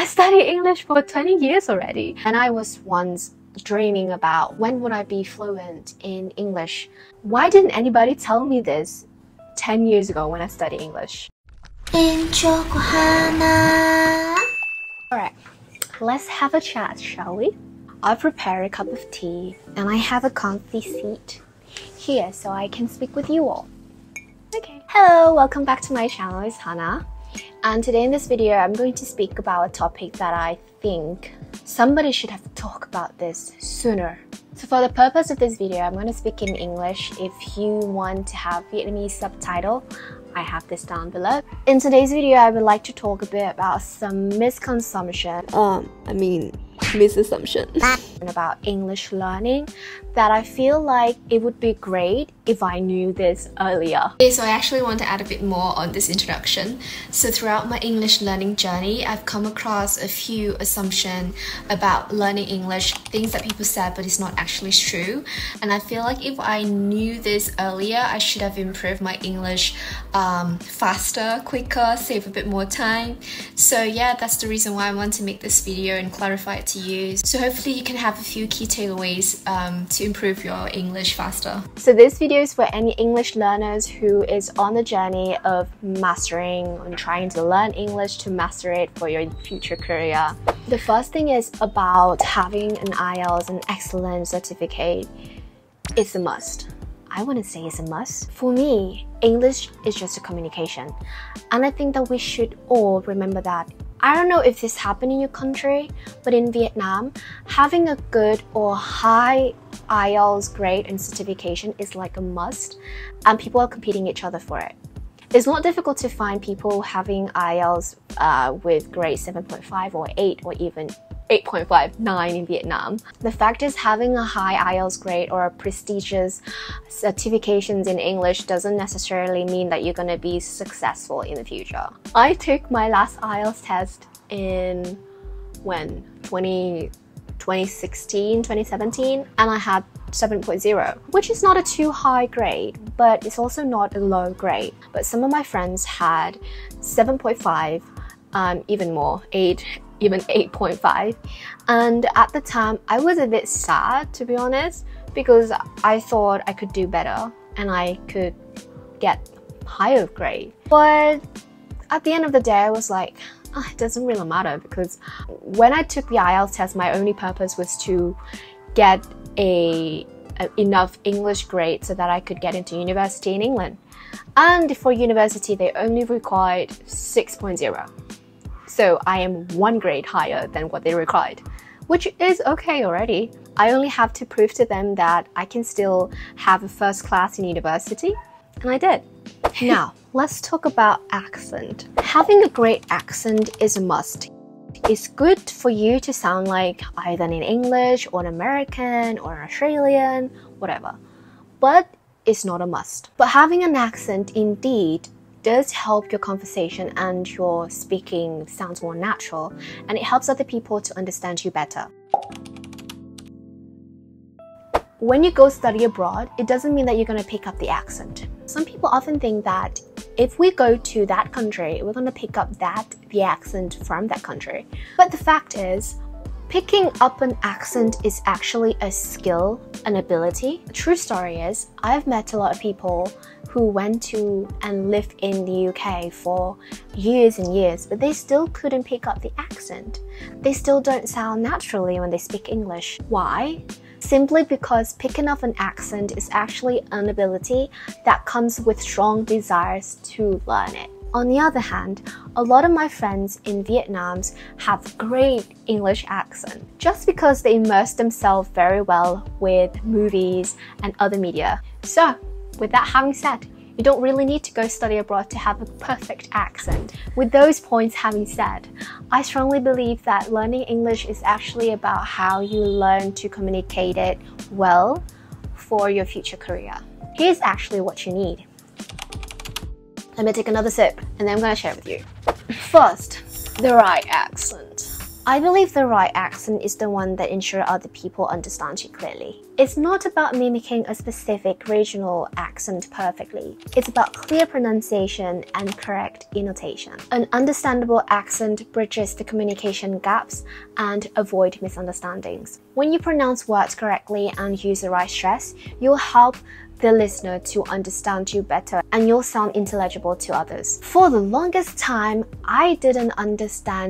I studied English for 20 years already. And I was once dreaming about when would I be fluent in English. Why didn't anybody tell me this 10 years ago when I studied English? Intro của Hannah. Alright, let's have a chat, shall we? I've prepared a cup of tea and I have a comfy seat here so I can speak with you all. Okay. Hello, welcome back to my channel. It's Hannah. And today in this video, I'm going to speak about a topic that I think somebody should have talked about this sooner. So for the purpose of this video, I'm going to speak in English. If you want to have Vietnamese subtitle, I have this down below. In today's video, I would like to talk a bit about some misconception. Misassumption about English learning that I feel like it would be great if I knew this earlier. Okay, so I actually want to add a bit more on this introduction. So throughout my English learning journey, I've come across a few assumptions about learning English, things that people said but it's not actually true. And I feel like if I knew this earlier, I should have improved my English faster, quicker, save a bit more time. So yeah, that's the reason why I want to make this video and clarify it to you. So hopefully you can have a few key takeaways to improve your English faster. So this video is for any English learners who is on the journey of mastering and trying to learn English to master it for your future career. The first thing is about having an IELTS, an excellent certificate. It's a must. I wouldn't say it's a must. For me, English is just a communication. And I think that we should all remember that. I don't know if this happened in your country, but in Vietnam, having a good or high IELTS grade and certification is like a must, and people are competing each other for it. It's not difficult to find people having IELTS with grade 7.5 or 8 or even 8.5, 9 in Vietnam. The fact is, having a high IELTS grade or prestigious certifications in English doesn't necessarily mean that you're going to be successful in the future. I took my last IELTS test in 2016, 2017, and I had 7.0, which is not a too high grade, but it's also not a low grade. But some of my friends had 7.5, even more, 8, even 8.5, and at the time I was a bit sad, to be honest, because I thought I could do better and I could get higher grade. But at the end of the day, I was like, oh, it doesn't really matter, because when I took the IELTS test, my only purpose was to get enough English grade so that I could get into university in England. And for university, they only required 6.0. So I am 1 grade higher than what they required, which is okay already. I only have to prove to them that I can still have a first class in university, and I did. Now, let's talk about accent. Having a great accent is a must. It's good for you to sound like either an English or an American or an Australian, whatever. But it's not a must. But having an accent indeed does help your conversation and your speaking sounds more natural, and it helps other people to understand you better. When you go study abroad, it doesn't mean that you're going to pick up the accent. Some people often think that if we go to that country, we're going to pick up the accent from that country. But the fact is, picking up an accent is actually a skill, an ability. The true story is, I've met a lot of people who went to and lived in the UK for years and years, but they still couldn't pick up the accent. They still don't sound naturally when they speak English. Why? Simply because picking up an accent is actually an ability that comes with strong desires to learn it. On the other hand, a lot of my friends in Vietnam have great English accent just because they immerse themselves very well with movies and other media. So, with that having said, you don't really need to go study abroad to have a perfect accent. With those points having said, I strongly believe that learning English is actually about how you learn to communicate it well for your future career. Here's actually what you need. Let me take another sip and then I'm going to share it with you. First, the right accent. I believe the right accent is the one that ensures other people understand you clearly. It's not about mimicking a specific regional accent perfectly. It's about clear pronunciation and correct intonation. An understandable accent bridges the communication gaps and avoid misunderstandings. When you pronounce words correctly and use the right stress, you'll help the listener to understand you better and you'll sound intelligible to others. For the longest time, I didn't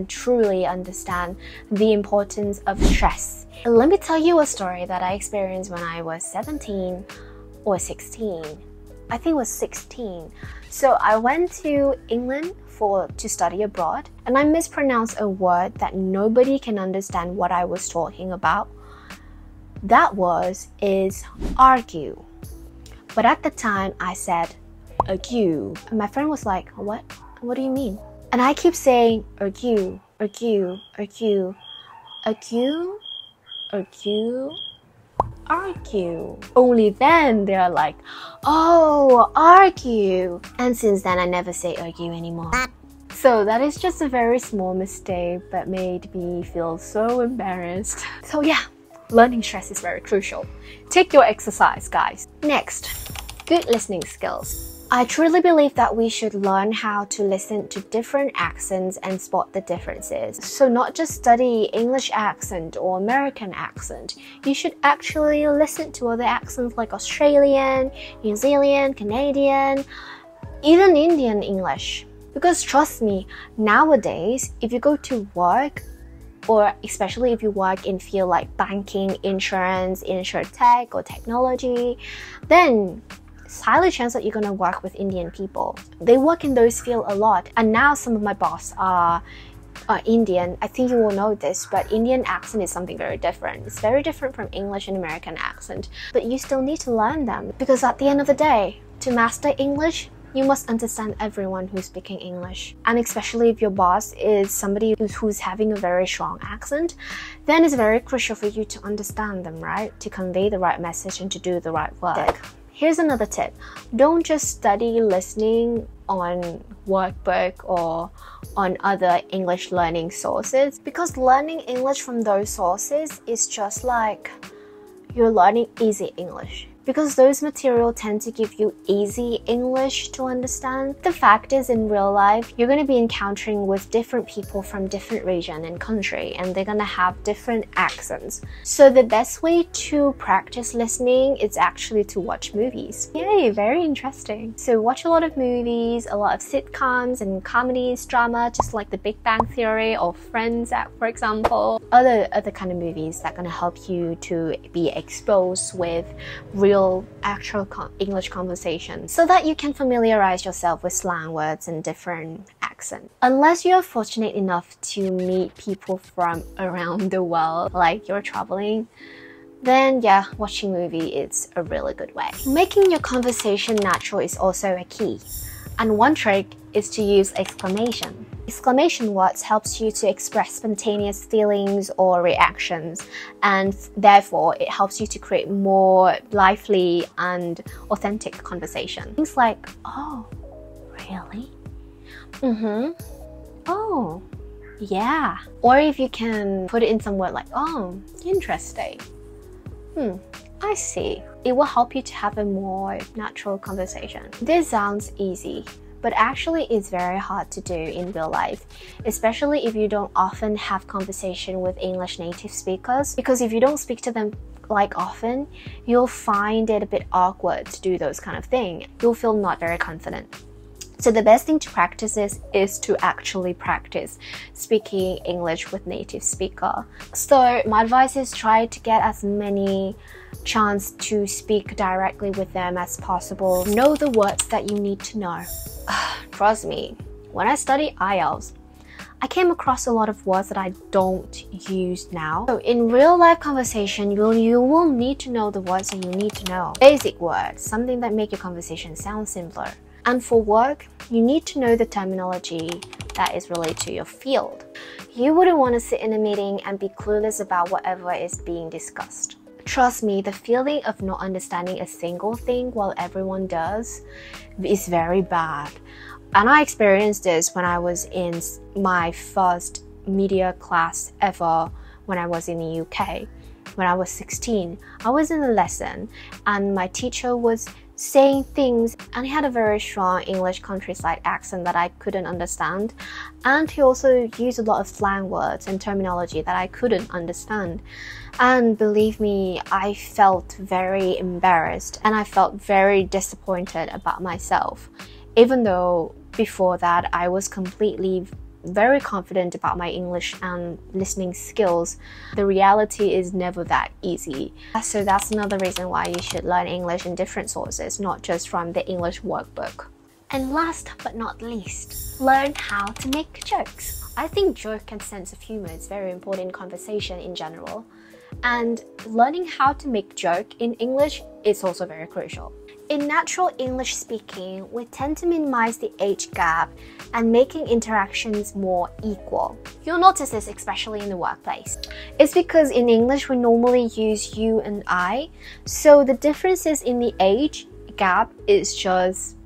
truly understand the importance of stress. Let me tell you a story that I experienced when I was 17 or 16. I think it was 16. So I went to England to study abroad, and I mispronounced a word that nobody can understand what I was talking about. That is argue. But at the time, I said, argue. And my friend was like, what? What do you mean? And I keep saying, argue, argue, argue, argue, argue, argue. Only then they're like, oh, argue. And since then, I never say argue anymore. So that is just a very small mistake that made me feel so embarrassed. So yeah. Learning stress is very crucial. Take your exercise, guys. Next, good listening skills. I truly believe that we should learn how to listen to different accents and spot the differences. So not just study English accent or American accent. You should actually listen to other accents like Australian, New Zealand, Canadian, even Indian English. Because trust me, nowadays, if you go to work, or especially if you work in field like banking, insurance, tech or technology, then it's highly chance that you're gonna work with Indian people. They work in those fields a lot, and now some of my boss are Indian. I think you will know this, but Indian accent is something very different. It's very different from English and American accent, but you still need to learn them because at the end of the day, to master English, you must understand everyone who's speaking English. And especially if your boss is somebody who's having a very strong accent, then it's very crucial for you to understand them, right? To convey the right message and to do the right work. Here's another tip. Don't just study listening on workbook or on other English learning sources, because learning English from those sources is just like you're learning easy English. Because those materials tend to give you easy English to understand. The fact is, in real life, you're going to be encountering with different people from different region and country, and they're going to have different accents. So the best way to practice listening is actually to watch movies. Yay, very interesting. So watch a lot of movies, a lot of sitcoms and comedies, drama, just like The Big Bang Theory or Friends, for example. Other kind of movies that are going to help you to be exposed with real actual English conversation so that you can familiarize yourself with slang words and different accents. Unless you are fortunate enough to meet people from around the world, like you're traveling, then yeah, watching movie is a really good way. Making your conversation natural is also a key. And one trick is to use exclamation. Exclamation words helps you to express spontaneous feelings or reactions, and therefore it helps you to create more lively and authentic conversation. Things like, oh, really? Oh, yeah. Or if you can put it in some word like, oh, interesting. I see. It will help you to have a more natural conversation. This sounds easy, but actually it's very hard to do in real life, especially if you don't often have conversation with English native speakers, because if you don't speak to them like often, you'll find it a bit awkward to do those kind of things. You'll feel not very confident. So the best thing to practice is to actually practice speaking English with native speaker. So my advice is try to get as many chance to speak directly with them as possible. Know the words that you need to know. Trust me, when I studied IELTS, I came across a lot of words that I don't use now. So in real life conversation, you will need to know the words that you need to know. Basic words, something that make your conversation sound simpler. And for work, you need to know the terminology that is related to your field. You wouldn't want to sit in a meeting and be clueless about whatever is being discussed. Trust me, the feeling of not understanding a single thing while everyone does is very bad. And I experienced this when I was in my first media class ever when I was in the UK. When I was 16, I was in a lesson and my teacher was saying things, and he had a very strong English countryside accent that I couldn't understand, and he also used a lot of slang words and terminology that I couldn't understand. And believe me, I felt very embarrassed and I felt very disappointed about myself, even though before that I was completely very confident about my English and listening skills. The reality is never that easy. So that's another reason why you should learn English in different sources, not just from the English workbook. And last but not least, learn how to make jokes. I think joke and sense of humor is very important in conversation in general. And learning how to make joke in English is also very crucial. In natural English speaking, we tend to minimize the age gap and making interactions more equal. You'll notice this especially in the workplace. It's because in English we normally use you and I, so the differences in the age gap is just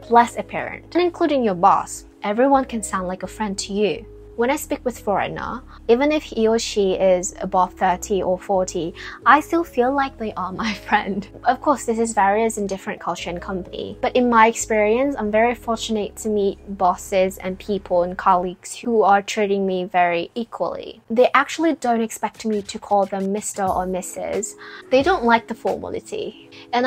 less apparent. And including your boss, everyone can sound like a friend to you. When I speak with foreigner, even if he or she is above 30 or 40, I still feel like they are my friend. Of course, this is varies in different culture and company, but in my experience, I'm very fortunate to meet bosses and people and colleagues who are treating me very equally. They actually don't expect me to call them Mr. or Mrs. They don't like the formality. And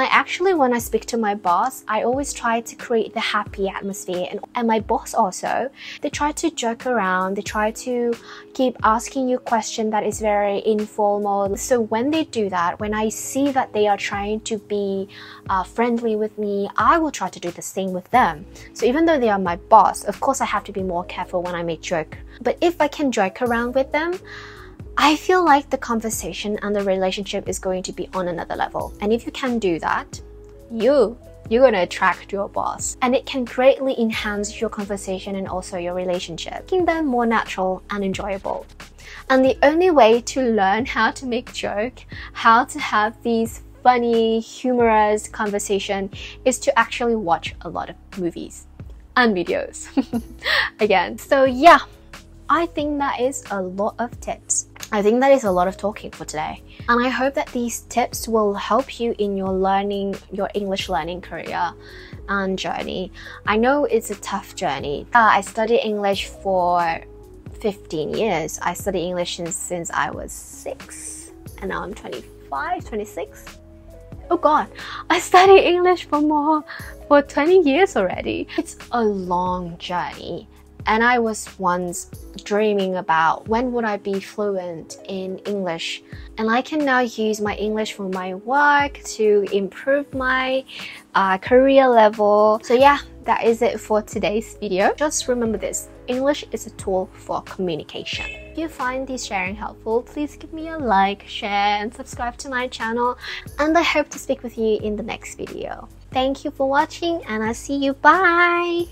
when I speak to my boss, I always try to create the happy atmosphere, and my boss also, they try to joke around. They try to keep asking you questions that is very informal. So when they do that, when I see that they are trying to be friendly with me, I will try to do the same with them. So even though they are my boss, of course I have to be more careful when I make joke. But if I can joke around with them, I feel like the conversation and the relationship is going to be on another level. And if you can do that, you're going to attract your boss, and it can greatly enhance your conversation and also your relationship, making them more natural and enjoyable. And the only way to learn how to make joke, how to have these funny, humorous conversation is to actually watch a lot of movies and videos. Again, so yeah, I think that is a lot of tips. I think that is a lot of talking for today. And I hope that these tips will help you in your English learning career and journey. I know it's a tough journey. I studied English for 15 years. I studied English since I was 6, and now I'm 25, 26. Oh god, I studied English for 20 years already. It's a long journey. And I was once dreaming about when would I be fluent in English. And I can now use my English for my work to improve my career level. So yeah, that is it for today's video. Just remember this, English is a tool for communication. If you find this sharing helpful, please give me a like, share, and subscribe to my channel. And I hope to speak with you in the next video. Thank you for watching, and I'll see you. Bye!